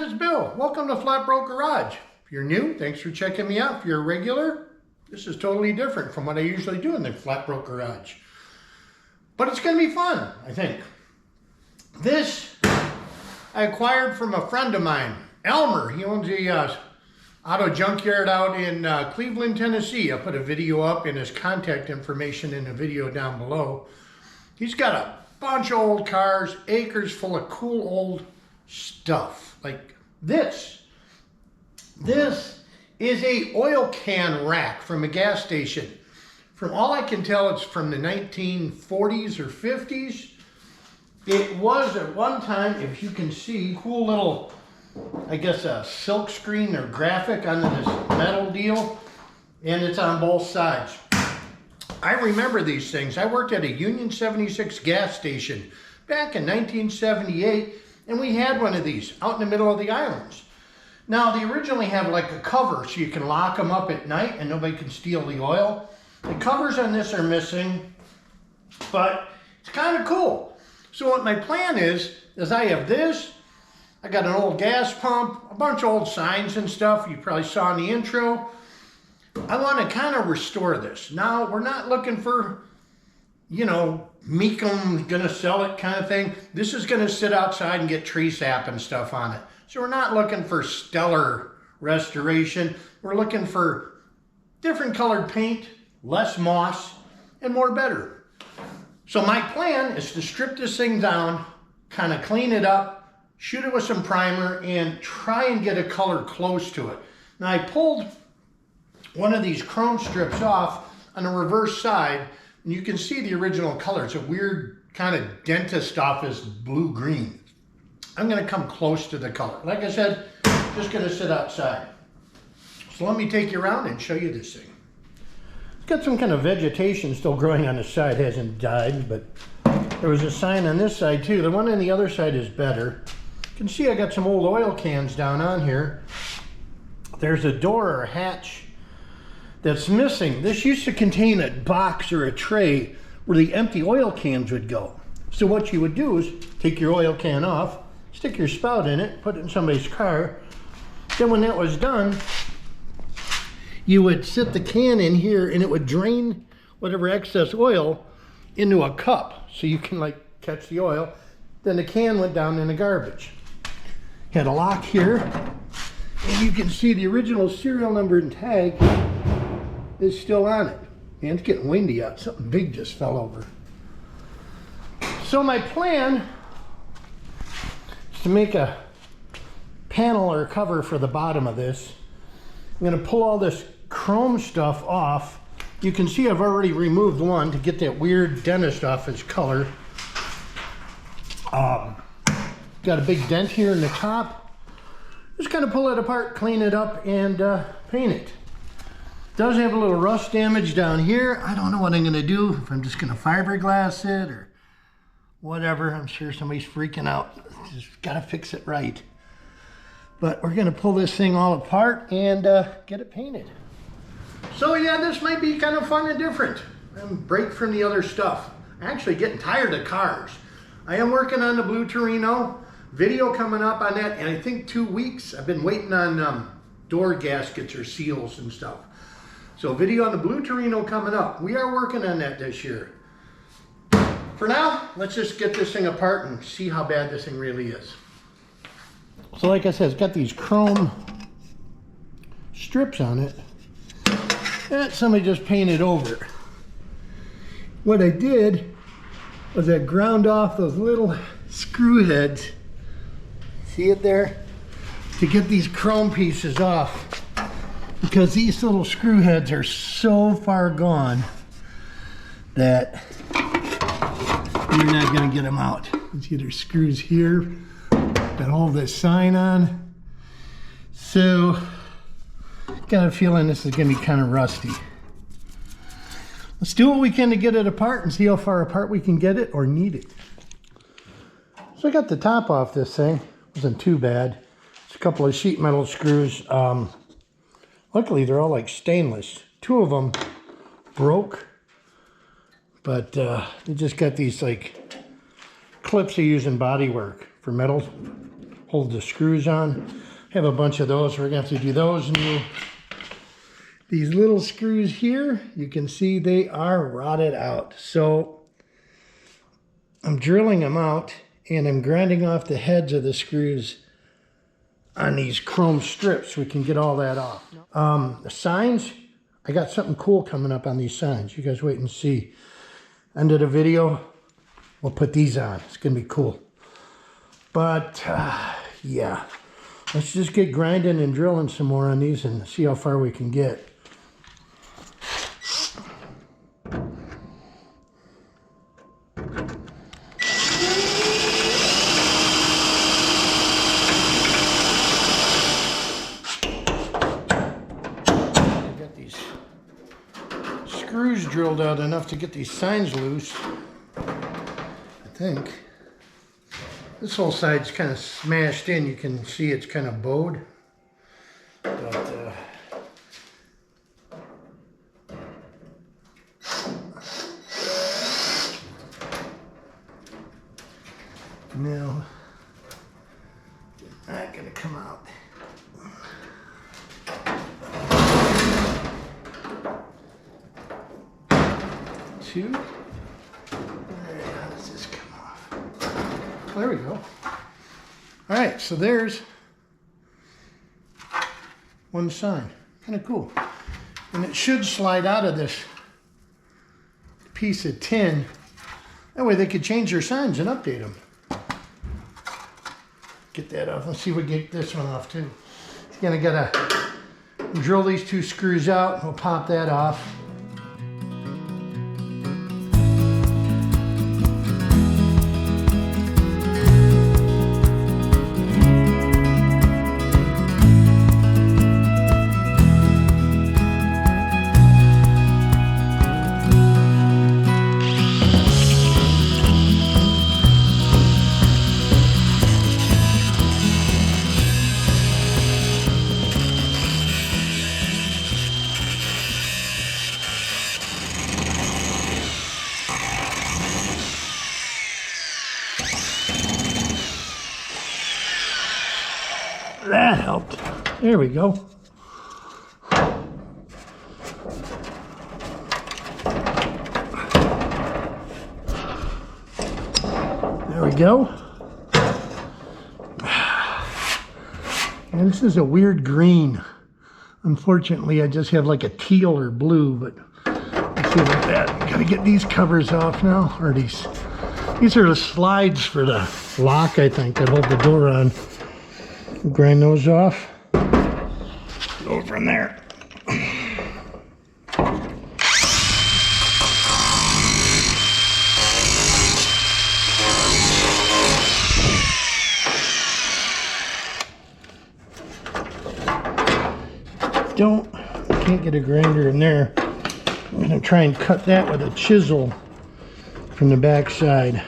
it's Bill. Welcome to FlatBroke Garage. If you're new, thanks for checking me out. If you're a regular, this is totally different from what I usually do in the FlatBroke Garage. But it's going to be fun, I think. This I acquired from a friend of mine, Elmer. He owns a auto junkyard out in Cleveland, Tennessee. I'll put a video up and his contact information in the video down below. He's got a bunch of old cars, acres full of cool old stuff. Like this. This is a oil can rack from a gas station. From all I can tell, it's from the 1940s or 50s. It was at one time, if you can see, cool little, I guess a silk screen or graphic on this metal deal, and it's on both sides. I remember these things. I worked at a Union 76 gas station back in 1978, and we had one of these out in the middle of the islands. Now, they originally have like a cover so you can lock them up at night and nobody can steal the oil. The covers on this are missing, but it's kind of cool. So what my plan is I have this, I got an old gas pump, a bunch of old signs and stuff you probably saw in the intro. I want to kind of restore this. Now, we're not looking for, you know, Meekum gonna sell it kind of thing. This is gonna sit outside and get tree sap and stuff on it. So we're not looking for stellar restoration. We're looking for different colored paint, less moss, and more better. So my plan is to strip this thing down, kind of clean it up, shoot it with some primer, and try and get a color close to it. Now I pulled one of these chrome strips off on the reverse side, and you can see the original color. It's a weird kind of dentist office blue-green. I'm gonna come close to the color. Like I said, just gonna sit outside. So let me take you around and show you this thing. It's got some kind of vegetation still growing on the side, hasn't died, but there was a sign on this side too. The one on the other side is better. You can see I got some old oil cans down on here. There's a door or a hatch that's missing. This used to contain a box or a tray where the empty oil cans would go. So what you would do is take your oil can off, stick your spout in it, put it in somebody's car. Then when that was done, you would sit the can in here and it would drain whatever excess oil into a cup. So you can like catch the oil. Then the can went down in the garbage. Had a lock here, and you can see the original serial number and tag is still on it. Man, it's getting windy out. Something big just fell over. So my plan is to make a panel or cover for the bottom of this. I'm going to pull all this chrome stuff off. You can see I've already removed one to get that weird dentist office color. Got a big dent here in the top. Just kind of pull it apart, clean it up, and paint it. Does have a little rust damage down here. I don't know what I'm gonna do, if I'm just gonna fiberglass it or whatever. I'm sure somebody's freaking out. Just gotta fix it right. But we're gonna pull this thing all apart and get it painted. So yeah, this might be kind of fun and different. Break from the other stuff. I'm actually getting tired of cars. I am working on the blue Torino. Video coming up on that in I think 2 weeks. I've been waiting on door gaskets or seals and stuff. So video on the blue Torino coming up. We are working on that this year. For now, let's just get this thing apart and see how bad this thing really is. So like I said, it's got these chrome strips on it that somebody just painted over. What I did was I ground off those little screw heads. See it there? To get these chrome pieces off. Because these little screw heads are so far gone that you're not going to get them out. You see there's screws here that hold this sign on. So, got a feeling this is going to be kind of rusty. Let's do what we can to get it apart and see how far apart we can get it or need it. So I got the top off this thing. Wasn't too bad. It's a couple of sheet metal screws. Luckily, they're all like stainless. 2 of them broke, but they just got these like clips they use in body work for metal hold the screws on. I have a bunch of those. We're gonna have to do those new. These little screws here, you can see they are rotted out. So I'm drilling them out and I'm grinding off the heads of the screws on these chrome strips. We can get all that off. The signs, I got something cool coming up on these signs. You guys wait and see. End of the video, we'll put these on. It's gonna be cool. But yeah, let's just get grinding and drilling some more on these and see how far we can get. Screws drilled out enough to get these signs loose. I think this whole side's kind of smashed in. You can see it's kind of bowed, but now it's not gonna come out. Two. How does this come off? There we go. All right, so there's one sign. Kind of cool. And it should slide out of this piece of tin. That way they could change their signs and update them. Get that off. Let's see if we get this one off too. Gonna gotta drill these two screws out. We'll pop that off. That helped. There we go. There we go. And this is a weird green. Unfortunately, I just have like a teal or blue, but let's see about that. Gotta get these covers off now, or these are the slides for the lock, I think, that hold the door on. Grind those off. Go from there. Can't get a grinder in there. I'm gonna try and cut that with a chisel from the back side.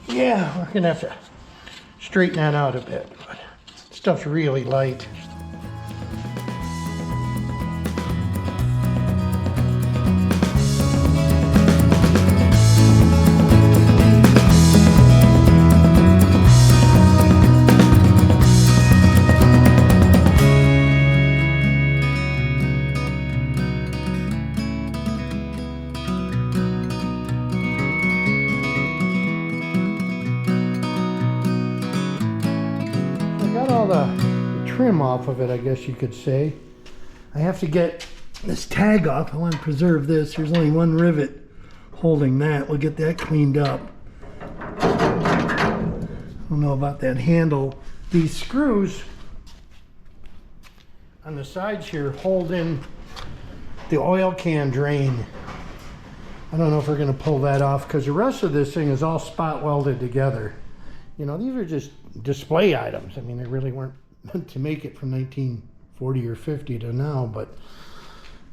Yeah, we're gonna have to straighten that out a bit, but stuff's really light. The trim off of it, I guess you could say. I have to get this tag off. I want to preserve this. There's only one rivet holding that. We'll get that cleaned up. I don't know about that handle. These screws on the sides here hold in the oil can drain. I don't know if we're going to pull that off because the rest of this thing is all spot welded together. You know, these are just display items. I mean, they really weren't meant to make it from 1940 or 50 to now, but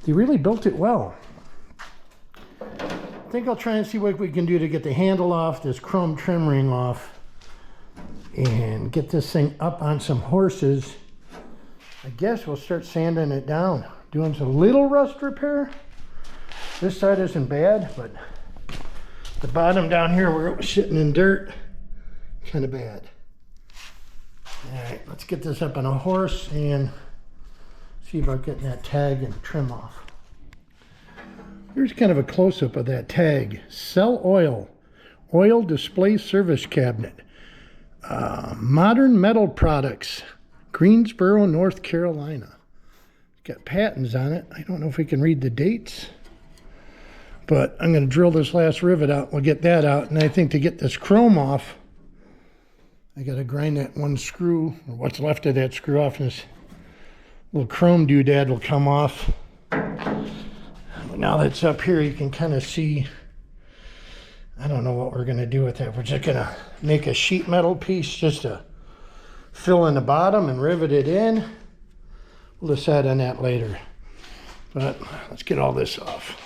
they really built it well. think I'll try and see what we can do to get the handle off, this chrome trim ring off, and get this thing up on some horses. I guess we'll start sanding it down, doing some little rust repair. This side isn't bad, but the bottom down here where it was sitting in dirt, kind of bad. All right, let's get this up on a horse and see about getting that tag and trim off. Here's kind of a close-up of that tag. SELOIL, oil display service cabinet. Modern metal products, Greensboro, North Carolina. Got patents on it. I don't know if we can read the dates, but I'm going to drill this last rivet out. We'll get that out, and I think to get this chrome off, I got to grind that one screw, or what's left of that screw off, and this little chrome doodad will come off. Now that's up here, you can kind of see, I don't know what we're going to do with that. We're just going to make a sheet metal piece just to fill in the bottom and rivet it in. We'll decide on that later. But let's get all this off.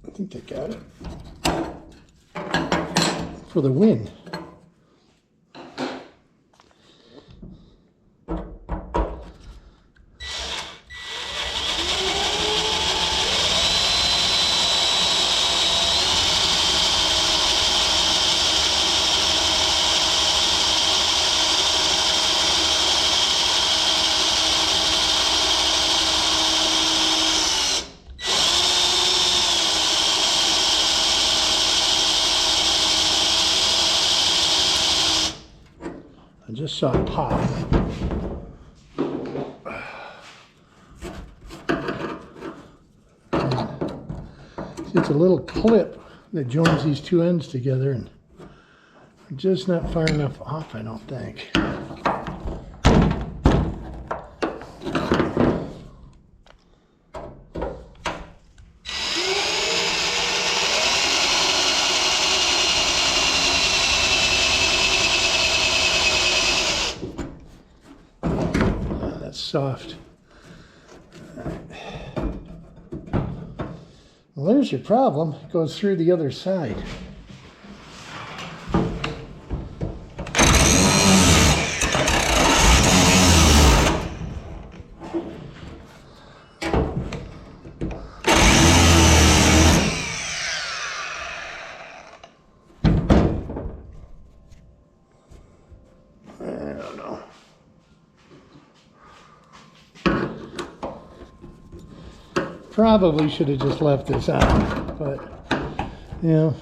I think they got it. For the win. I just saw it pop. It's a little clip that joins these two ends together, and just not far enough off, I don't think. Soft. Well, there's your problem. It goes through the other side. Probably should have just left this out, but you know,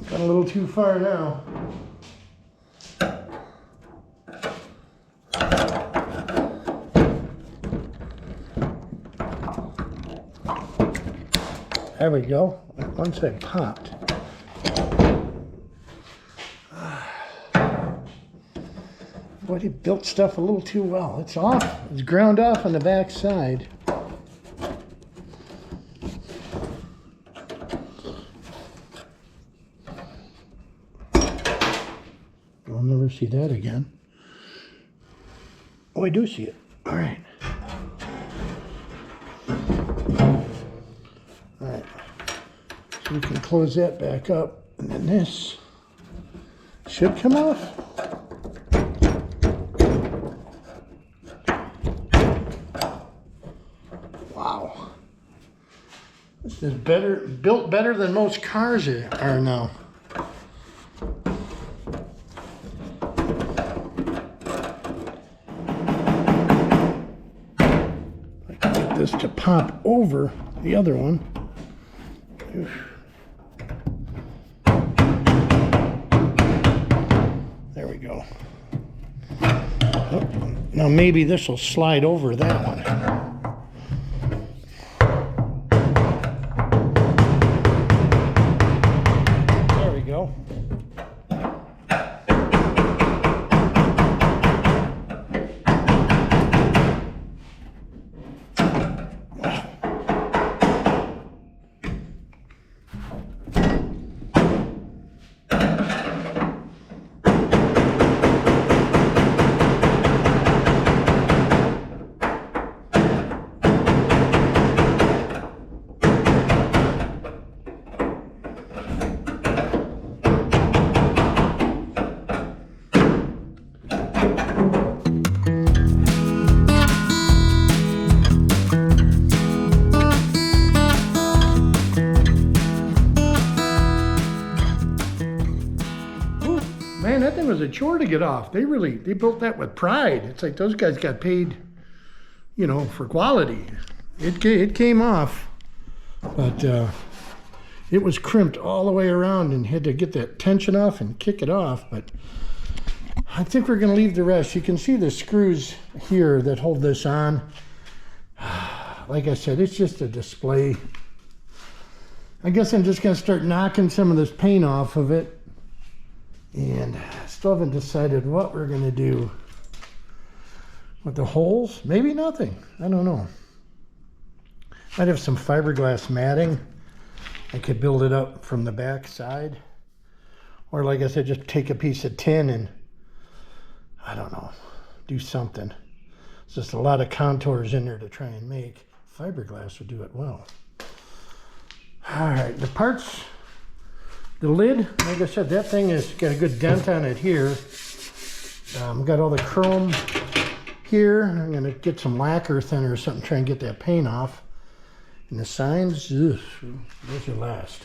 got a little too far now. There we go. Once I popped. Boy, they built stuff a little too well. It's off. It's ground off on the back side. I'll never see that again. Oh, I do see it. All right. All right. So we can close that back up, and then this should come off. Wow. This is better, built better than most cars are now. This to pop over the other one. There we go. Oh, now maybe this will slide over that one. There we go. that thing was a chore to get off. They built that with pride. It's like those guys got paid, you know, for quality. It came off, but it was crimped all the way around and had to get that tension off and kick it off. But I think we're gonna leave the rest. You can see the screws here that hold this on. Like I said, it's just a display. I guess I'm just gonna start knocking some of this paint off of it. And I still haven't decided what we're gonna do with the holes. Maybe nothing, I don't know. Might have some fiberglass matting. I could build it up from the back side. Or like I said, just take a piece of tin and, I don't know, do something. It's just a lot of contours in there to try and make. Fiberglass would do it well. All right, the parts, the lid, like I said, that thing has got a good dent on it here. Got all the chrome here. I'm gonna get some lacquer thinner or something, try and get that paint off. And the signs, ugh, those are last.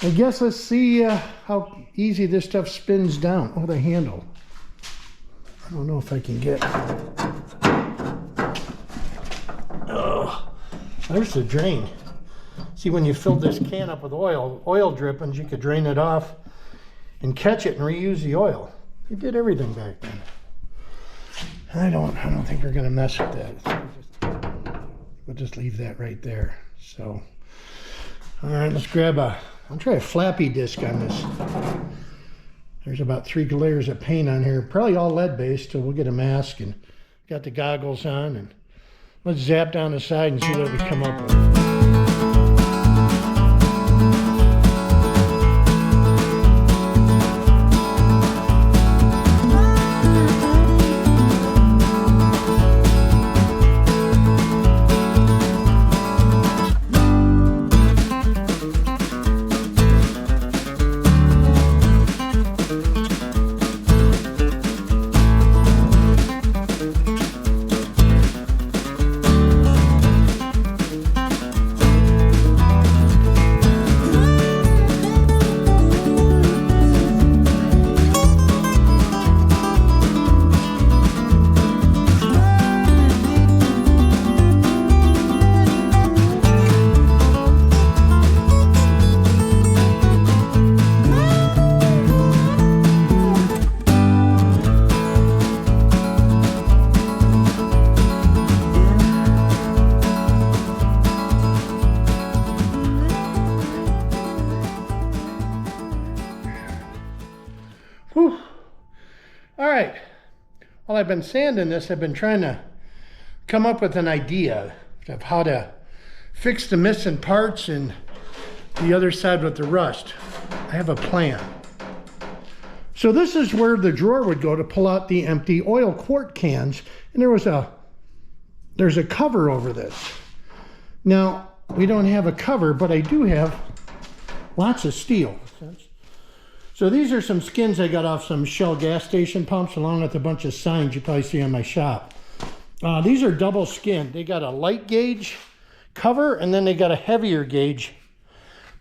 I guess let's see how easy this stuff spins down. Oh, the handle. I don't know if I can get. Oh, there's the drain. See, when you filled this can up with oil drippings, you could drain it off and catch it and reuse the oil. They did everything back then. I don't think we're gonna mess with that. We'll just leave that right there. So, all right, let's grab I'll try a flappy disc on this. There's about 3 layers of paint on here, probably all lead based, so we'll get a mask and got the goggles on, and let's zap down the side and see what we come up with. Whew. All right, while I've been sanding this, I've been trying to come up with an idea of how to fix the missing parts and the other side with the rust. I have a plan. So this is where the drawer would go to pull out the empty oil quart cans, and there's a cover over this. Now, we don't have a cover, but I do have lots of steel. So these are some skins I got off some Shell gas station pumps, along with a bunch of signs you probably see on my shop. These are double skinned. They got a light gauge cover, and then they got a heavier gauge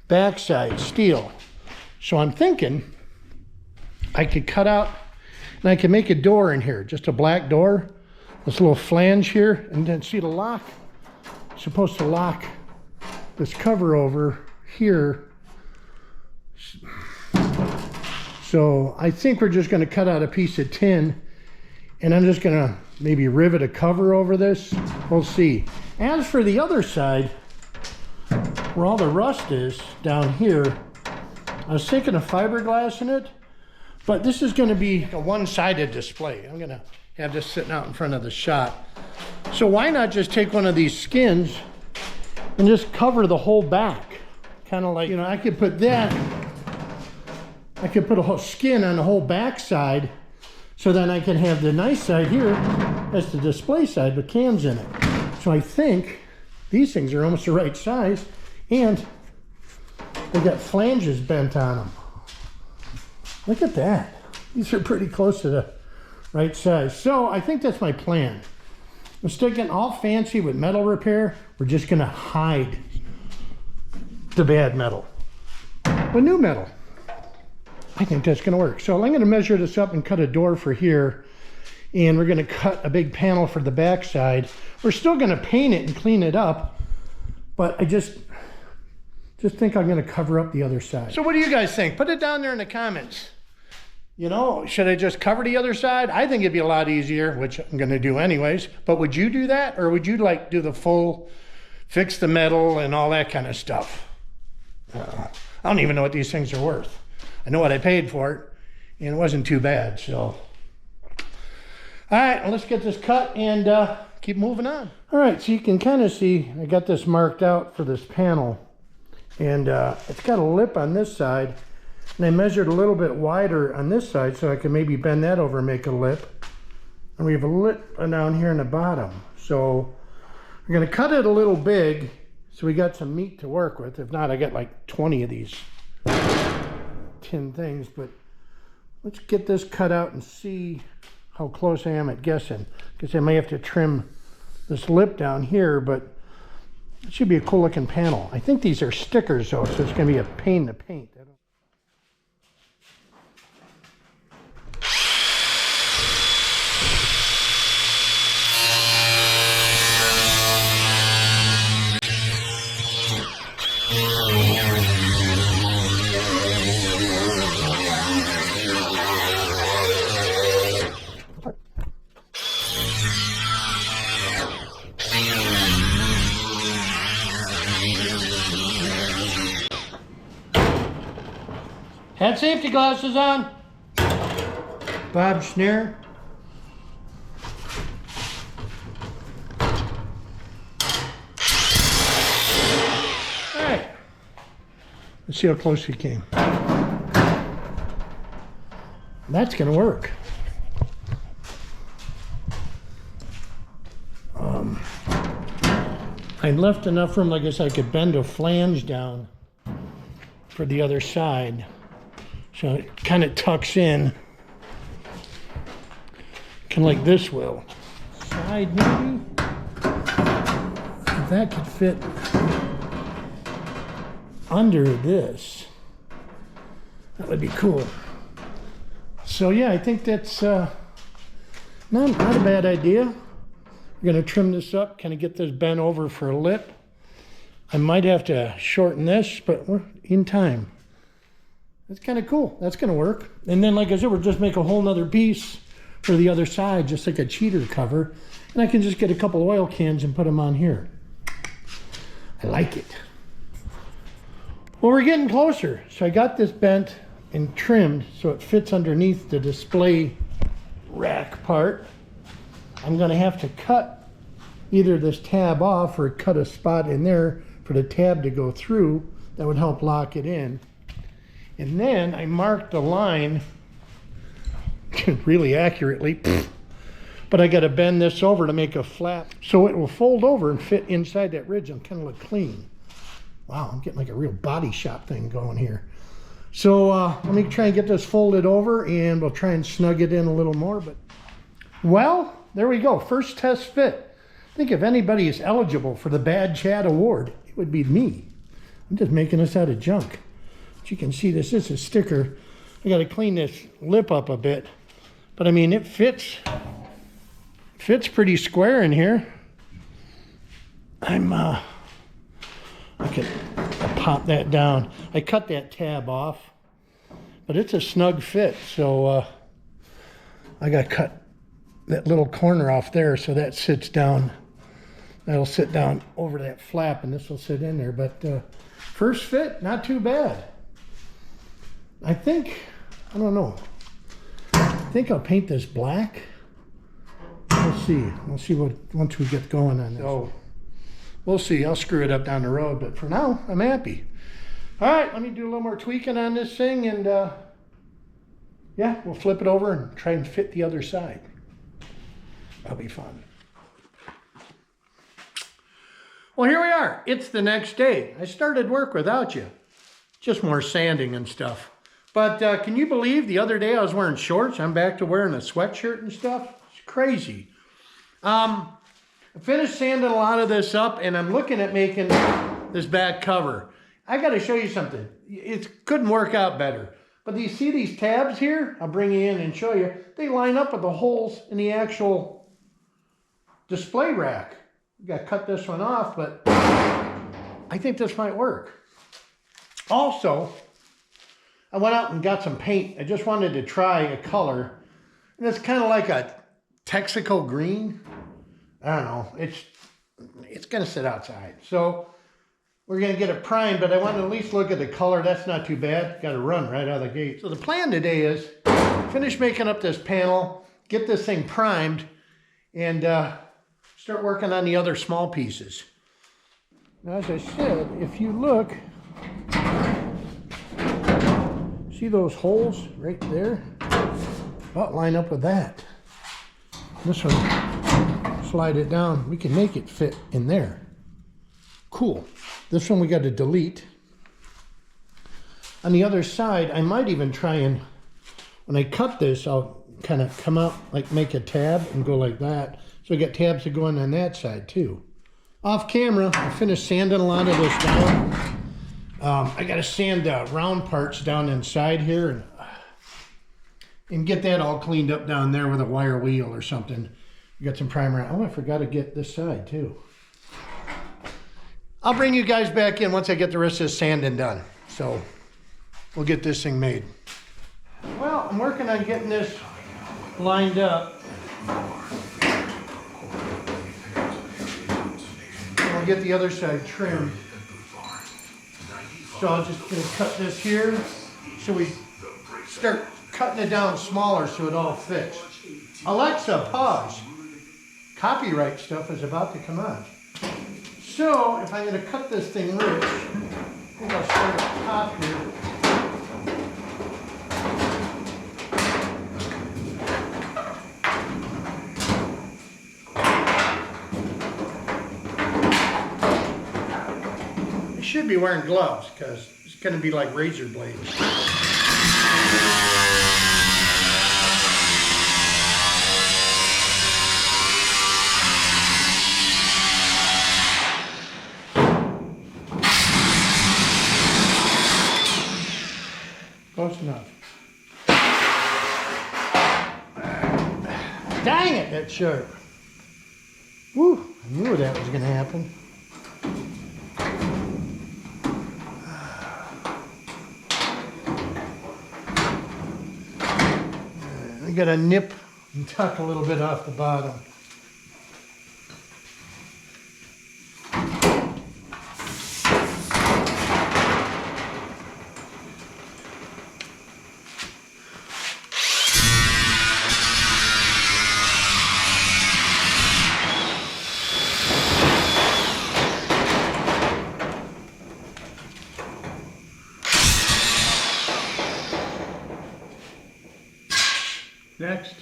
backside steel. So I'm thinking I could cut out, and I can make a door in here, just a black door. This little flange here, and then see the lock. It's supposed to lock this cover over here. So I think we're just gonna cut out a piece of tin, and I'm just gonna maybe rivet a cover over this. We'll see. As for the other side, where all the rust is down here, I was thinking of fiberglass in it, but this is gonna be a one-sided display. I'm gonna have this sitting out in front of the shop. So why not just take one of these skins and just cover the whole back? Kind of like, you know, I could put that, I could put a whole skin on the whole back side, so then I can have the nice side here as the display side with cans in it. So I think these things are almost the right size, and they got flanges bent on them. Look at that. These are pretty close to the right size. So I think that's my plan. Instead of getting all fancy with metal repair, we're just gonna hide the bad metal with new metal. I think that's gonna work. So I'm gonna measure this up and cut a door for here. And we're gonna cut a big panel for the back side. We're still gonna paint it and clean it up, but I just think I'm gonna cover up the other side. So what do you guys think? Put it down there in the comments. You know, should I just cover the other side? I think it'd be a lot easier, which I'm gonna do anyways, but would you do that? Or would you like do the full, fix the metal and all that kind of stuff? I don't even know what these things are worth. I know what I paid for it, and it wasn't too bad, so. All right, well, let's get this cut and keep moving on. All right, so you can kind of see, I got this marked out for this panel, and it's got a lip on this side, and I measured a little bit wider on this side so I can maybe bend that over and make a lip. And we have a lip down here in the bottom. So we're gonna cut it a little big so we got some meat to work with. If not, I got like 20 of these tin things, but let's get this cut out and see how close I am at guessing, because I may have to trim this lip down here, but it should be a cool looking panel. I think these are stickers though, so it's gonna be a pain to paint. Had safety glasses on. Bob Snare. All right. Let's see how close he came. That's gonna work. I left enough room, like I said, I could bend a flange down for the other side. So it kind of tucks in, kind of like this will. Side maybe? If that could fit under this, that would be cool. So yeah, I think that's not a bad idea. We're gonna trim this up, kind of get this bent over for a lip. I might have to shorten this, but we're in time. That's kind of cool. That's going to work. And then, like I said, we'll just make a whole nother piece for the other side, just like a cheater cover. And I can just get a couple oil cans and put them on here. I like it. Well, we're getting closer. So I got this bent and trimmed so it fits underneath the display rack part. I'm going to have to cut either this tab off or cut a spot in there for the tab to go through. That would help lock it in. And then I marked a line really accurately, but I got to bend this over to make a flap so it will fold over and fit inside that ridge and kind of look clean. Wow, I'm getting like a real body shop thing going here. So let me try and get this folded over and we'll try and snug it in a little more. But well, there we go. First test fit. I think if anybody is eligible for the Bad Chad Award, it would be me. I'm just making this out of junk. You can see this is a sticker. I got to clean this lip up a bit, but I mean it fits pretty square in here. I could pop that down. I cut that tab off, but it's a snug fit. So I got to cut that little corner off there so that sits down. That'll sit down over that flap, and this will sit in there. But first fit, not too bad. I think, I don't know. I think I'll paint this black. We'll see. We'll see what once we get going on this. So we'll see. I'll screw it up down the road, but for now, I'm happy. All right, let me do a little more tweaking on this thing, and yeah, we'll flip it over and try and fit the other side. That'll be fun. Well, here we are. It's the next day. I started work without you. Just more sanding and stuff. But can you believe the other day I was wearing shorts? I'm back to wearing a sweatshirt and stuff. It's crazy. I finished sanding a lot of this up, and I'm looking at making this back cover. I got to show you something. It couldn't work out better. But do you see these tabs here? I'll bring you in and show you. They line up with the holes in the actual display rack. You got to cut this one off, but I think this might work. Also, I went out and got some paint. I just wanted to try a color. And it's kind of like a Texaco green. I don't know. It's going to sit outside. So we're going to get it primed, but I want to at least look at the color. That's not too bad. Got to run right out of the gate. So the plan today is finish making up this panel, get this thing primed, and start working on the other small pieces. Now, as I said, if you look, see those holes right there? About line up with that. This one, slide it down. We can make it fit in there. Cool. This one we got to delete. On the other side, I might even try and, when I cut this, I'll kind of come out, like make a tab and go like that. So I got tabs that go on that side too. Off camera, I finished sanding a lot of this down. I got to sand the round parts down inside here and get that all cleaned up down there with a wire wheel or something. You got some primer. Oh, I forgot to get this side too. I'll bring you guys back in once I get the rest of this sanding done. So we'll get this thing made. Well, I'm working on getting this lined up. And I'll get the other side trimmed. So I'm just going to cut this here so we start cutting it down smaller so it all fits. Alexa, pause. Copyright stuff is about to come on. So if I'm going to cut this thing rich, I think I'll start at the top here. I should be wearing gloves because it's going to be like razor blades. Close enough. Dang it, that's sharp. Woo, I knew that was going to happen. I got to nip and tuck a little bit off the bottom. Next.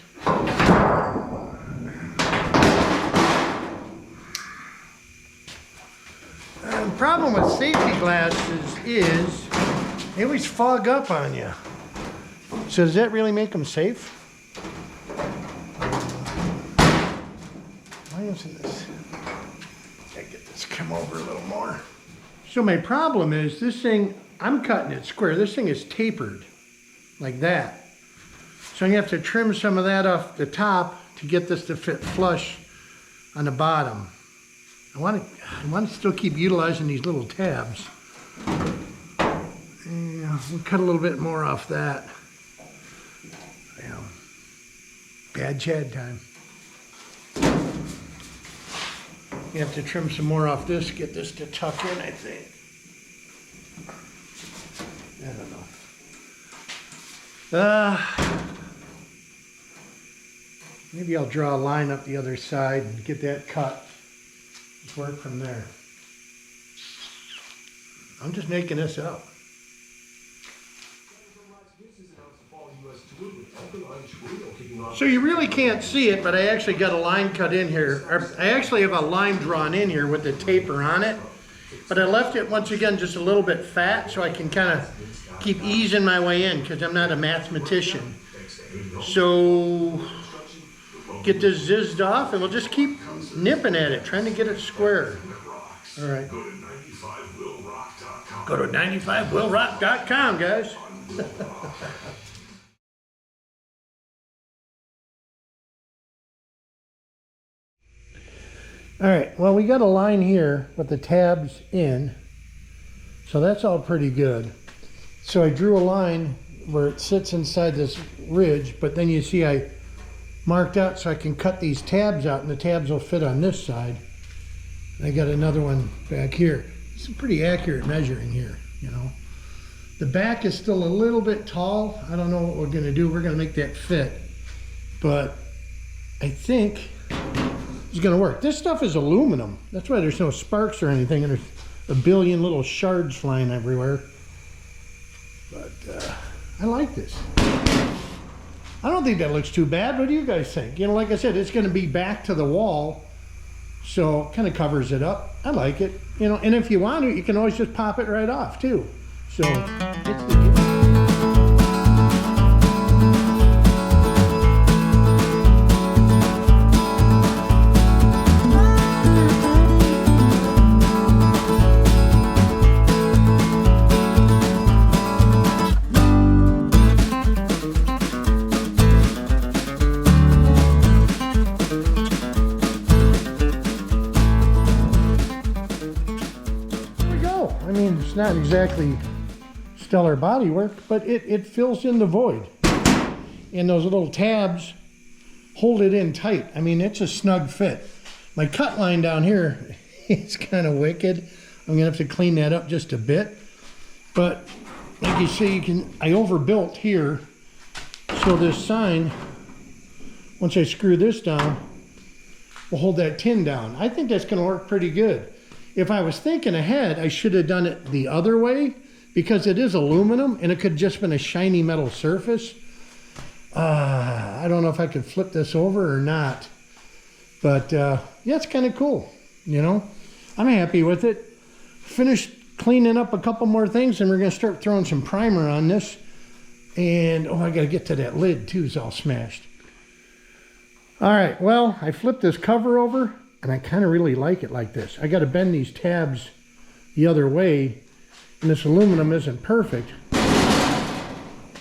The problem with safety glasses is they always fog up on you. So does that really make them safe? Why isn't this? Gotta get this come over a little more. So my problem is this thing, I'm cutting it square. This thing is tapered like that. So you have to trim some of that off the top to get this to fit flush on the bottom. I want to still keep utilizing these little tabs. Yeah, we'll cut a little bit more off that. Yeah. Bad Chad time. You have to trim some more off this, get this to tuck in, I think. I don't know. Maybe I'll draw a line up the other side and get that cut. Just work from there. I'm just making this up. So you really can't see it, but I actually got a line cut in here. I actually have a line drawn in here with the taper on it. But I left it, once again, just a little bit fat so I can kind of keep easing my way in because I'm not a mathematician. So get this zizzed off and we'll just keep nipping at it, trying to get it square. All right. Go Go to 95willrock.com, guys. All right, well, we got a line here with the tabs in, so that's all pretty good. So I drew a line where it sits inside this ridge, but then you see I marked out so I can cut these tabs out, and the tabs will fit on this side. And I got another one back here. It's a pretty accurate measuring here, you know. The back is still a little bit tall. I don't know what we're gonna do. We're gonna make that fit, but I think it's gonna work. This stuff is aluminum. That's why there's no sparks or anything, and there's a billion little shards flying everywhere. But I like this. I don't think that looks too bad. What do you guys think? You know, like I said, it's gonna be back to the wall, so it kind of covers it up. I like it. You know, and if you want to, you can always just pop it right off too. So it's the it's not exactly stellar body work, but it fills in the void. And those little tabs hold it in tight. I mean, it's a snug fit. My cut line down here is kind of wicked. I'm gonna have to clean that up just a bit. But like you see, I overbuilt here. So this sign, once I screw this down, will hold that tin down. I think that's gonna work pretty good. If I was thinking ahead, I should have done it the other way, because it is aluminum and it could have just been a shiny metal surface. I don't know if I could flip this over or not, but yeah, it's kind of cool, you know. I'm happy with it. Finished cleaning up a couple more things, and we're gonna start throwing some primer on this. And oh, I gotta get to that lid too, it's all smashed. All right, well, I flipped this cover over, and I kind of really like it like this. I got to bend these tabs the other way, and this aluminum isn't perfect.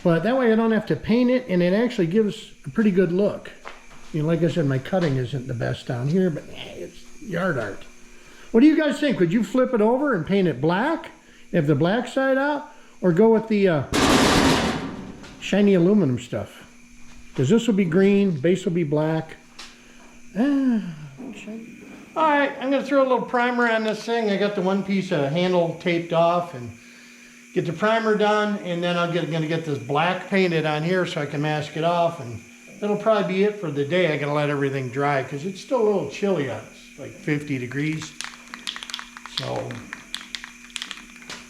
But that way I don't have to paint it, and it actually gives a pretty good look. You know, like I said, my cutting isn't the best down here, but it's yard art. What do you guys think? Would you flip it over and paint it black, have the black side out, or go with the shiny aluminum stuff? Because this will be green, base will be black. All right, I'm gonna throw a little primer on this thing. I got the one piece of handle taped off, and get the primer done, and then I'm gonna get this black painted on here so I can mask it off, and that'll probably be it for the day. I gotta let everything dry because it's still a little chilly out. It's like 50 degrees. So,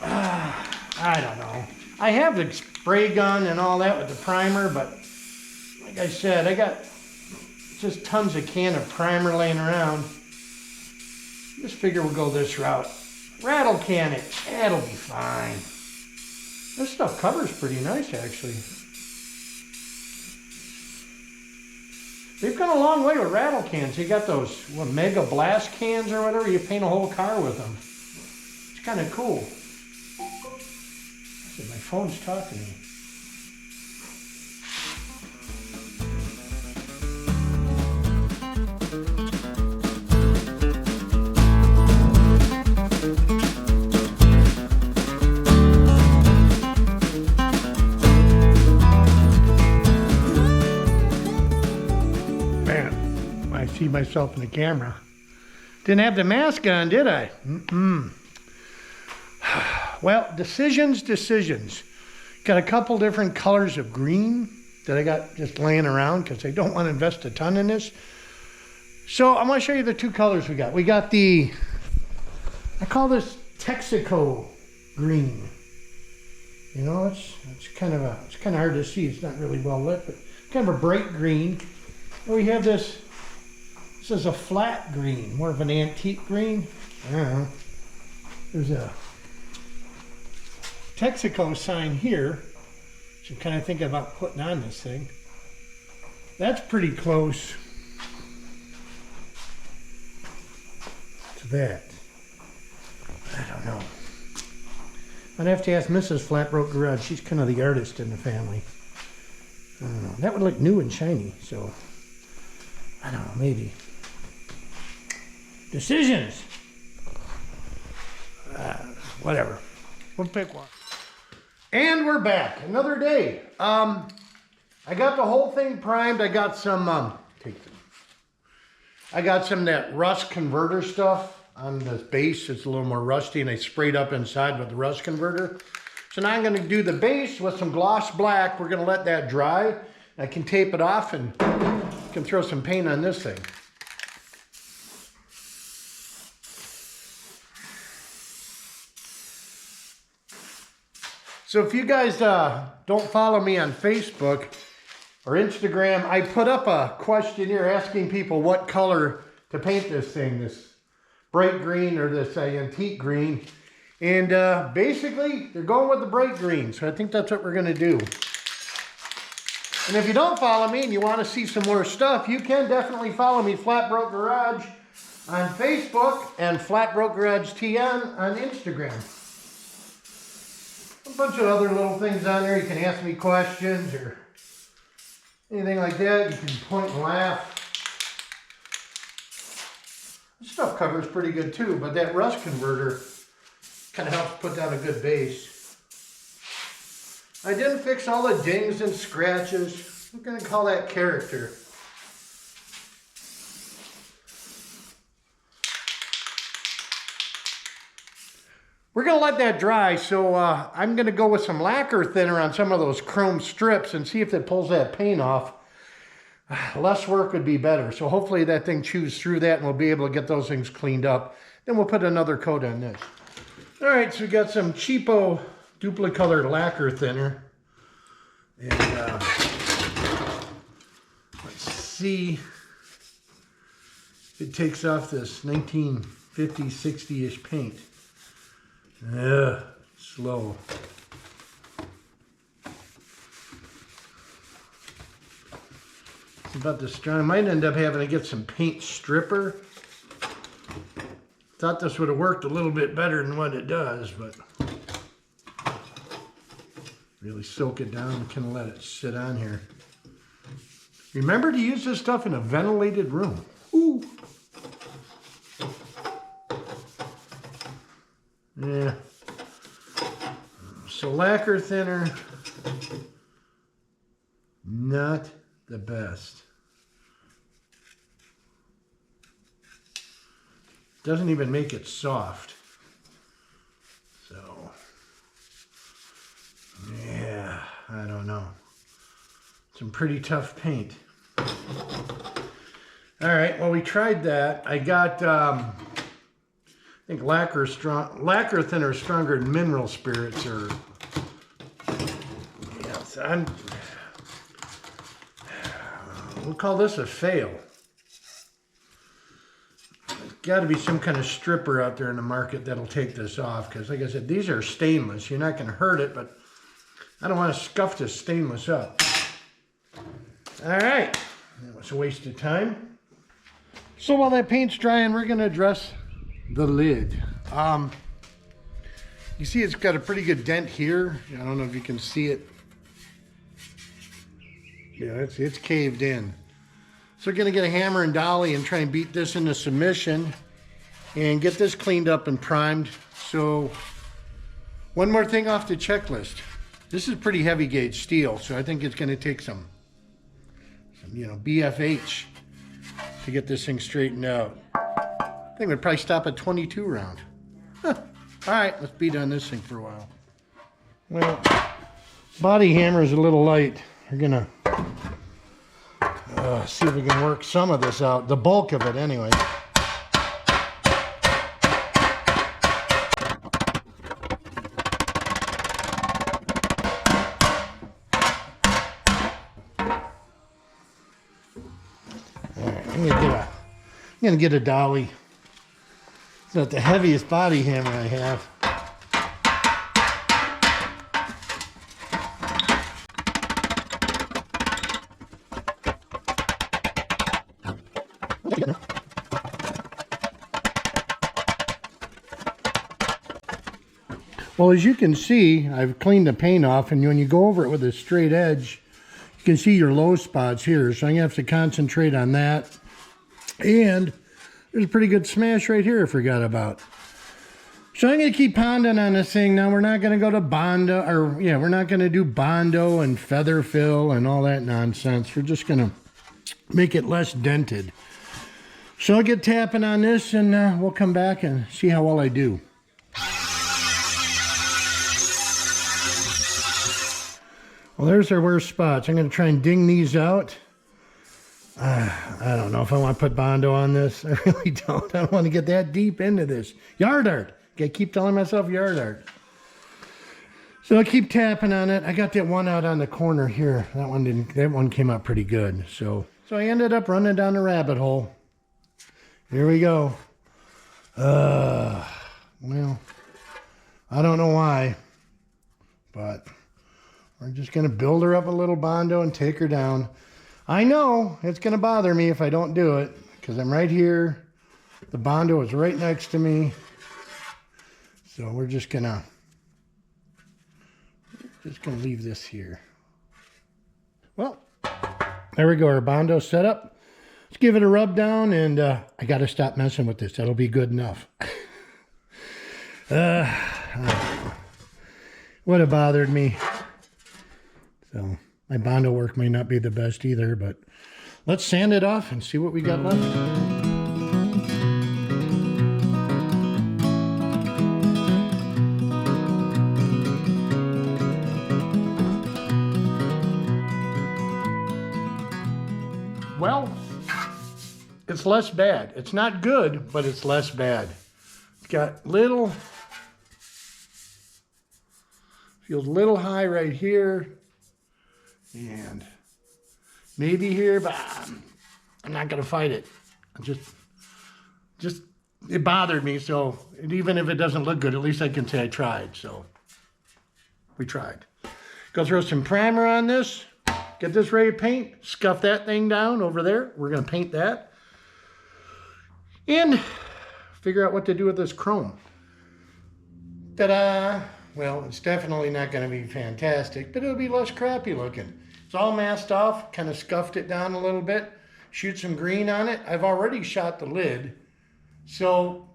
I don't know. I have the spray gun and all that with the primer, but like I said, I got just tons of can of primer laying around. Just figure we'll go this route. Rattle can it, that'll be fine. This stuff covers pretty nice, actually. They've gone a long way with rattle cans. You got those mega blast cans or whatever, you paint a whole car with them. It's kind of cool. I said, my phone's talking to me. See myself in the camera. Didn't have the mask on, did I? Well, decisions. Got a couple different colors of green that I got just laying around because I don't want to invest a ton in this. So I'm going to show you the two colors we got. We got the, I call this Texaco green. You know, it's kind of hard to see. It's not really well lit, but kind of a bright green. And we have this. This is a flat green, more of an antique green. I don't know. There's a Texaco sign here, which I'm kind of thinking about putting on this thing. That's pretty close to that. I don't know. I'd have to ask Mrs. FlatBroke Garage. She's kind of the artist in the family. I don't know. That would look new and shiny, so I don't know, maybe. Decisions. Whatever. We'll pick one. And we're back. Another day. I got the whole thing primed. I got some I got some of that rust converter stuff on the base. It's a little more rusty, and I sprayed up inside with the rust converter. So now I'm going to do the base with some gloss black. We're going to let that dry. I can tape it off and can throw some paint on this thing. So if you guys don't follow me on Facebook or Instagram, I put up a questionnaire asking people what color to paint this thing, this bright green or this antique green. And basically, they're going with the bright green. So I think that's what we're going to do. And if you don't follow me and you want to see some more stuff, you can definitely follow me, FlatBroke Garage, on Facebook and FlatBroke Garage TN on Instagram. A bunch of other little things on there. You can ask me questions or anything like that. You can point and laugh. This stuff covers pretty good too, but that rust converter kind of helps put down a good base. I didn't fix all the dings and scratches. I'm going to call that character. We're going to let that dry, so I'm going to go with some lacquer thinner on some of those chrome strips and see if it pulls that paint off. Less work would be better, so hopefully that thing chews through that and we'll be able to get those things cleaned up. Then we'll put another coat on this. All right, so we got some cheapo duplicolor lacquer thinner. And let's see if it takes off this 1950s, 60-ish paint. Slow. It's about this strong. I might end up having to get some paint stripper. Thought this would have worked a little bit better than what it does, but really soak it down and kind of let it sit on here. Remember to use this stuff in a ventilated room. Ooh. Yeah. So lacquer thinner, not the best. Doesn't even make it soft. So, yeah, I don't know. Some pretty tough paint. All right, well, we tried that. I got, I think lacquer thinner is stronger than mineral spirits, or yeah, we'll call this a fail. There's got to be some kind of stripper out there in the market that'll take this off, because like I said, these are stainless. You're not going to hurt it, but I don't want to scuff this stainless up. All right, that was a waste of time. So while that paint's drying, we're going to address the lid. You see it's got a pretty good dent here. I don't know if you can see it. Yeah, it's caved in. So we're going to get a hammer and dolly and try and beat this into submission and get this cleaned up and primed. So one more thing off the checklist. This is pretty heavy gauge steel, so I think it's going to take some BFH to get this thing straightened out. I think we'd probably stop at 22 round. Huh. All right, let's beat on this thing for a while. Well, body hammer is a little light. We're gonna see if we can work some of this out. The bulk of it, anyway. All right, I'm gonna get a dolly. It's not the heaviest body hammer I have. Well, as you can see, I've cleaned the paint off, and when you go over it with a straight edge, you can see your low spots here. So I'm gonna have to concentrate on that. And there's a pretty good smash right here I forgot about. So I'm gonna keep pounding on this thing. Now we're not gonna go to Bondo, or yeah, we're not gonna do Bondo and feather fill and all that nonsense. We're just gonna make it less dented. So I'll get tapping on this, and we'll come back and see how well I do. Well, there's our worst spots. I'm going to try and ding these out. I don't know if I want to put Bondo on this. I really don't. I don't want to get that deep into this. Yard art. I keep telling myself yard art. So I'll keep tapping on it. I got that one out on the corner here. That one came out pretty good. So I ended up running down the rabbit hole. Here we go. Well, I don't know why, but we're just going to build her up a little Bondo and take her down. I know it's going to bother me if I don't do it, because I'm right here. The Bondo is right next to me. So we're just going to leave this here. Well, there we go. Our Bondo set up. Let's give it a rub down, and I got to stop messing with this. That'll be good enough. Would have bothered me. So my Bondo work may not be the best either, but let's sand it off and see what we got left. Well, it's less bad. It's not good, but it's less bad. It's got little, feels a little high right here. And maybe here, but I'm not going to fight it. I'm just, it bothered me. So even if it doesn't look good, at least I can say I tried. So we tried. Go throw some primer on this. Get this ready to paint. Scuff that thing down over there. We're going to paint that. And figure out what to do with this chrome. Ta-da! Well, it's definitely not going to be fantastic, but it'll be less crappy looking. It's all masked off, kind of scuffed it down a little bit. Shoot some green on it. I've already shot the lid. So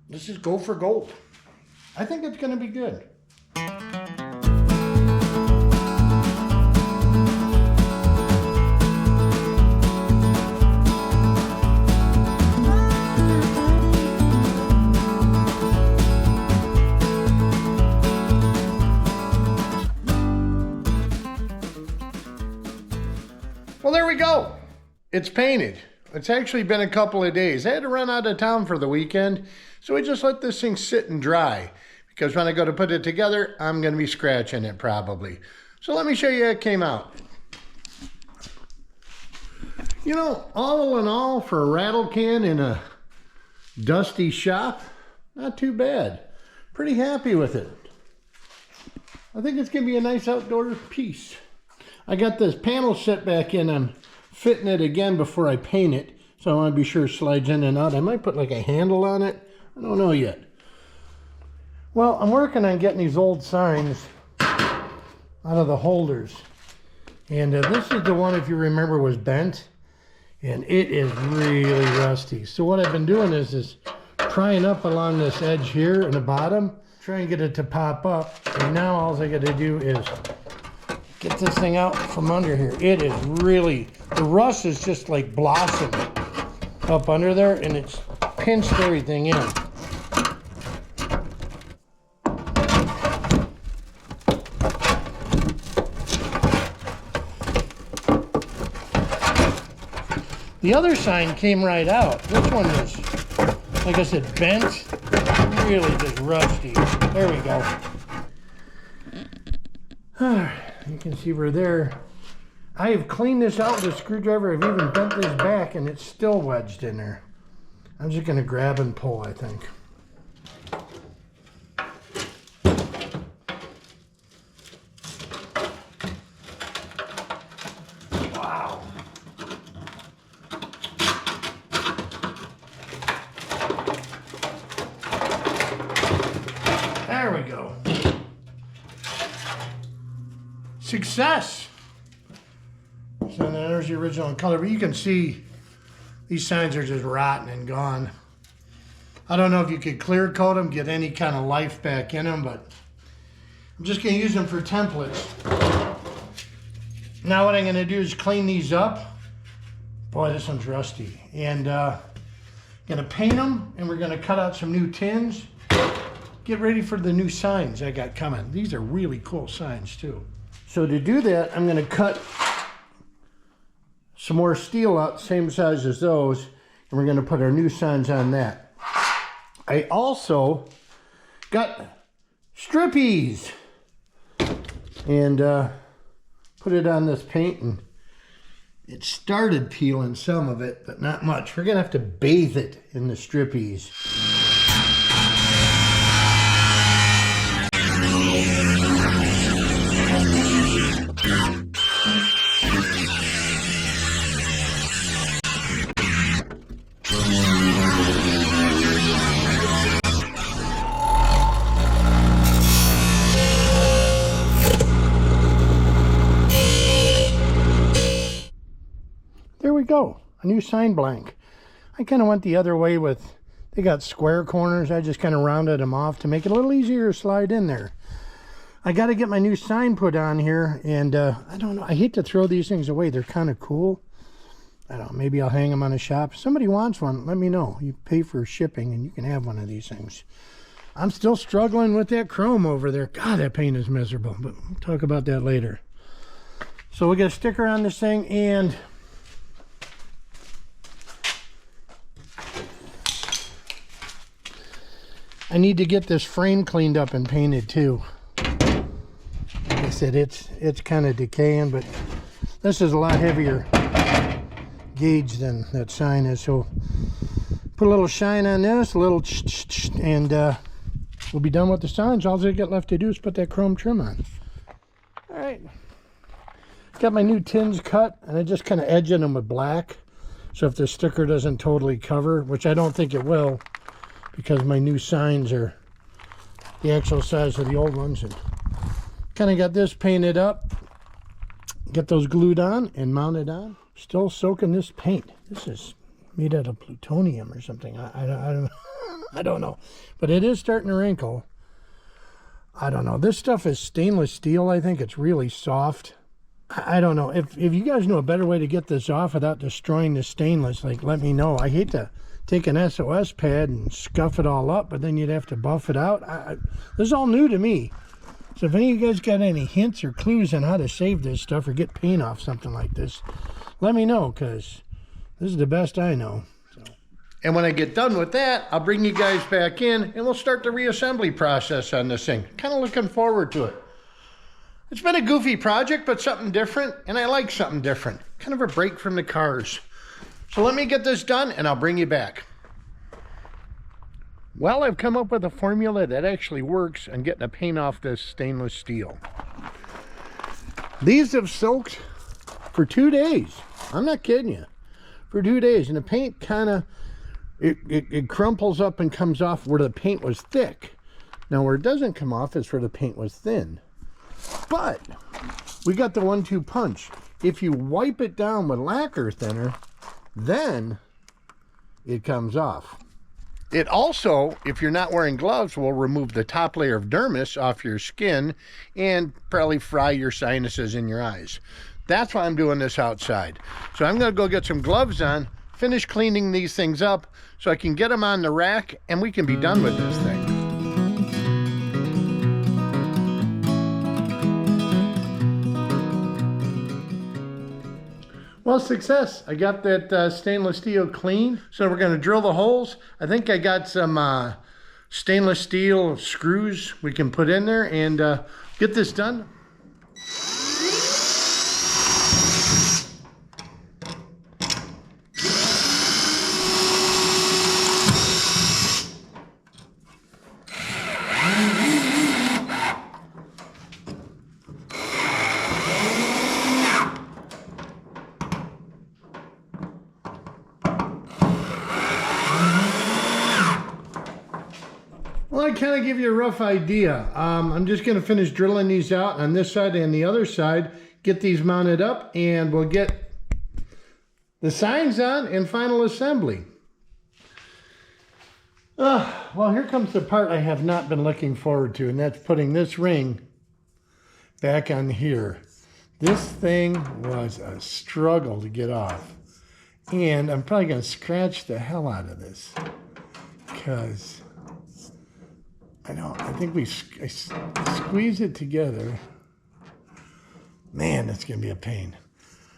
let's just go for gold. I think it's going to be good. Well, there we go. It's painted. It's actually been a couple of days. I had to run out of town for the weekend, so we just let this thing sit and dry, because when I go to put it together, I'm going to be scratching it probably. So let me show you how it came out. You know, all in all, for a rattle can in a dusty shop, not too bad. Pretty happy with it. I think it's going to be a nice outdoor piece. I got this panel set back in. I'm fitting it again before I paint it, so I want to be sure it slides in and out. I might put like a handle on it. I don't know yet. Well, I'm working on getting these old signs out of the holders. And this is the one, if you remember, was bent. And it is really rusty. So what I've been doing is prying up along this edge here in the bottom, trying to get it to pop up. And now all I got to do is get this thing out from under here. It is really, the rust is just like blossoming up under there, and it's pinched everything in. The other sign came right out. This one is, like I said, bent, really just rusty. There we go. You can see we're there. I have cleaned this out with a screwdriver. I've even bent this back, and it's still wedged in there. I'm just going to grab and pull, I think. Wow. Success. So there's the original color, but you can see these signs are just rotten and gone. I don't know if you could clear coat them, get any kind of life back in them, but I'm just going to use them for templates. Now what I'm going to do is clean these up. Boy, this one's rusty. And going to paint them, and we're going to cut out some new tins. Get ready for the new signs I got coming. These are really cool signs too. So to do that, I'm going to cut some more steel out, same size as those, and we're going to put our new signs on that. I also got strippies and put it on this paint, and it started peeling some of it, but not much. We're going to have to bathe it in the strippies. There we go, a new sign blank. I kind of went the other way with, they got square corners. I just kind of rounded them off to make it a little easier to slide in there. I got to get my new sign put on here, and I don't know, I hate to throw these things away. They're kind of cool. I don't know, maybe I'll hang them on a shop. If somebody wants one, let me know. You pay for shipping and you can have one of these things. I'm still struggling with that chrome over there. God, that paint is miserable, but we'll talk about that later. So we got a sticker on this thing, and I need to get this frame cleaned up and painted too. Like I said, it's kind of decaying, but this is a lot heavier gauge than that sign is. So put a little shine on this, a little and we'll be done with the signs. All I got left to do is put that chrome trim on. All right, got my new tins cut, and I just kind of edging them with black. So if the sticker doesn't totally cover, which I don't think it will, because my new signs are the actual size of the old ones, and kind of got this painted up, get those glued on and mounted on. Still soaking this paint. This is made out of plutonium or something. I don't know, but it is starting to wrinkle. I don't know. This stuff is stainless steel. I think it's really soft. I don't know. If you guys know a better way to get this off without destroying the stainless, like, let me know. I hate to take an SOS pad and scuff it all up, but then you'd have to buff it out. This is all new to me. So if any of you guys got any hints or clues on how to save this stuff or get paint off something like this, let me know, because this is the best I know. So. And when I get done with that, I'll bring you guys back in and we'll start the reassembly process on this thing. Kind of looking forward to it. It's been a goofy project, but something different, and I like something different. Kind of a break from the cars. So let me get this done and I'll bring you back. Well, I've come up with a formula that actually works on getting the paint off this stainless steel. These have soaked for 2 days. I'm not kidding you. For 2 days. And the paint kind of, it crumples up and comes off where the paint was thick. Now where it doesn't come off is where the paint was thin. But we got the 1-2 punch. If you wipe it down with lacquer thinner, then it comes off. It also, if you're not wearing gloves, will remove the top layer of dermis off your skin and probably fry your sinuses in your eyes. That's why I'm doing this outside. So I'm going to go get some gloves on, finish cleaning these things up so I can get them on the rack and we can be done with this thing. Well, success. I got that stainless steel clean. So we're going to drill the holes. I think I got some stainless steel screws we can put in there and get this done. Well, I to kind of give you a rough idea, I'm just going to finish drilling these out on this side and the other side, get these mounted up, and we'll get the signs on and final assembly. Well, here comes the part I have not been looking forward to, and that's putting this ring back on here. This thing was a struggle to get off. And I'm probably going to scratch the hell out of this, because I think I squeeze it together. Man, that's going to be a pain.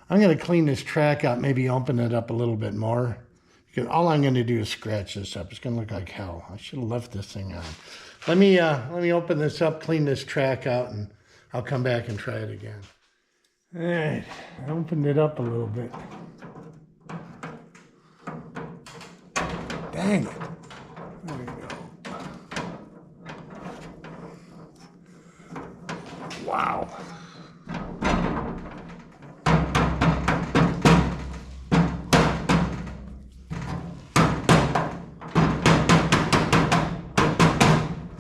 I'm going to clean this track out, maybe open it up a little bit more. Because all I'm going to do is scratch this up. It's going to look like hell. I should have left this thing on. Let me open this up, clean this track out, and I'll come back and try it again. All right, I opened it up a little bit. Dang it. There we go. Wow.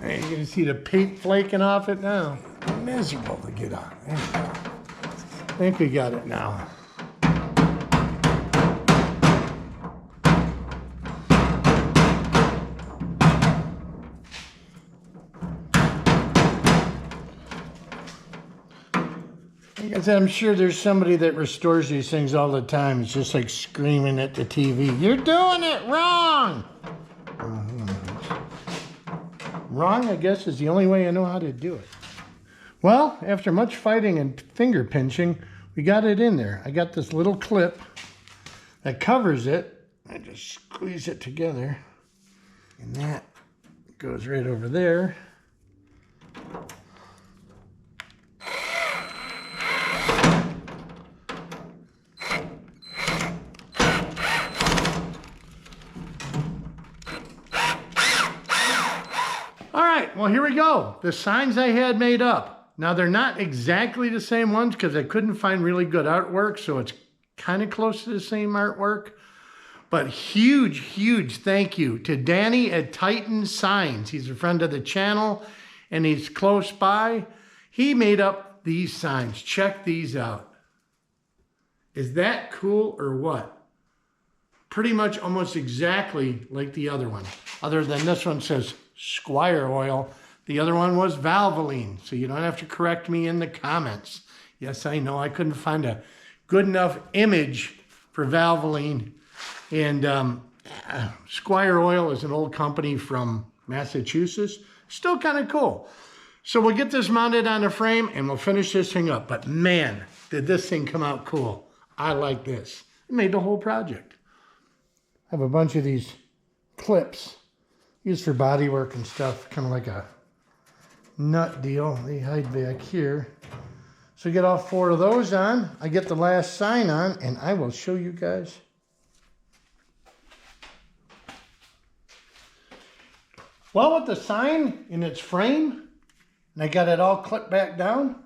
Hey, you can see the paint flaking off it now. Miserable to get on. There we go. I think we got it now. Like I said, I'm sure there's somebody that restores these things all the time. It's just like screaming at the TV, "You're doing it wrong!" Wrong, I guess, is the only way I know how to do it. Well, after much fighting and finger pinching, we got it in there. I got this little clip that covers it. I just squeeze it together, and that goes right over there. All right, well, here we go. The signs I had made up. Now, they're not exactly the same ones because I couldn't find really good artwork, so it's kind of close to the same artwork. But huge, huge thank you to Danny at Titan Signs. He's a friend of the channel, and he's close by. He made up these signs. Check these out. Is that cool or what? Pretty much almost exactly like the other one, other than this one says Squire Oil. The other one was Valvoline, so you don't have to correct me in the comments. Yes, I know I couldn't find a good enough image for Valvoline. And Squire Oil is an old company from Massachusetts. Still kind of cool. So we'll get this mounted on a frame and we'll finish this thing up. But man, did this thing come out cool. I like this. It made the whole project. I have a bunch of these clips used for body work and stuff, kind of like a nut deal. They hide back here. So get all 4 of those on. I get the last sign on, and I will show you guys. Well, with the sign in its frame, and I got it all clipped back down,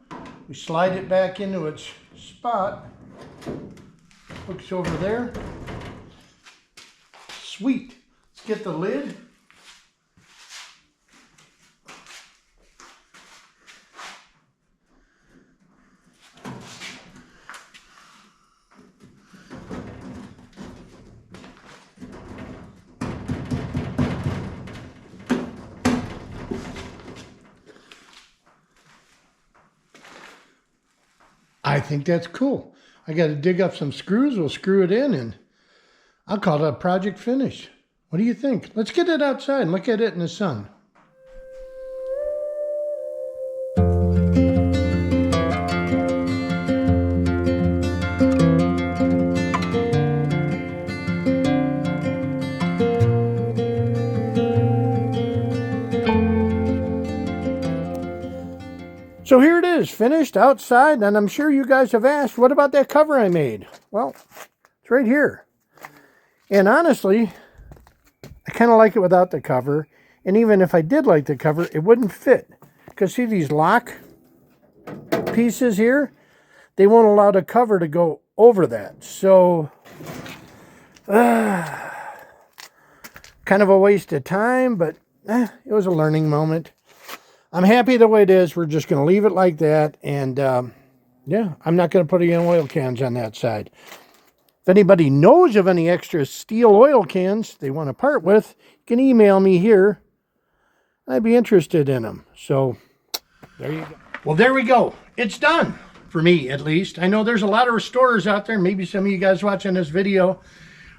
we slide it back into its spot. Hooks over there. Sweet. Let's get the lid. I think that's cool. I got to dig up some screws. We'll screw it in, and I'll call it a project finished. What do you think? Let's get it outside and look at it in the sun. So here it is, finished outside, and I'm sure you guys have asked, what about that cover I made? Well, it's right here. And honestly, I kind of like it without the cover. And even if I did like the cover, it wouldn't fit. Because see these lock pieces here? They won't allow the cover to go over that. So, kind of a waste of time, but it was a learning moment. I'm happy the way it is. We're just going to leave it like that. And yeah, I'm not going to put any oil cans on that side. If anybody knows of any extra steel oil cans they want to part with, you can email me here. I'd be interested in them. So there you go. Well, there we go. It's done. For me, at least. I know there's a lot of restorers out there. Maybe some of you guys watching this video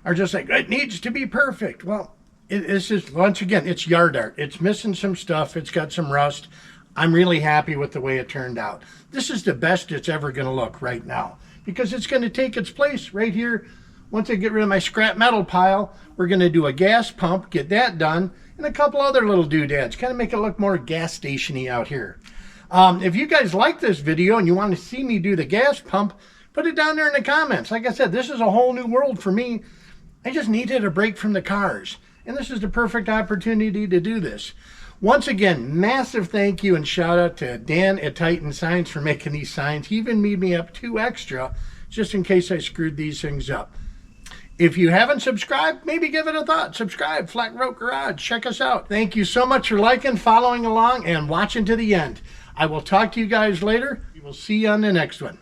are just like, it needs to be perfect. Well, it's just, once again, it's yard art. It's missing some stuff. It's got some rust. I'm really happy with the way it turned out. This is the best it's ever going to look right now, because it's going to take its place right here. Once I get rid of my scrap metal pile, we're going to do a gas pump, get that done, and a couple other little doodads, kind of make it look more gas station-y out here. If you guys like this video and you want to see me do the gas pump, put it down there in the comments. Like I said, this is a whole new world for me. I just needed a break from the cars, and this is the perfect opportunity to do this. Once again, massive thank you and shout out to Dan at Titan Signs for making these signs. He even made me up 2 extra just in case I screwed these things up. If you haven't subscribed, maybe give it a thought. Subscribe, FlatBroke Garage. Check us out. Thank you so much for liking, following along, and watching to the end. I will talk to you guys later. We will see you on the next one.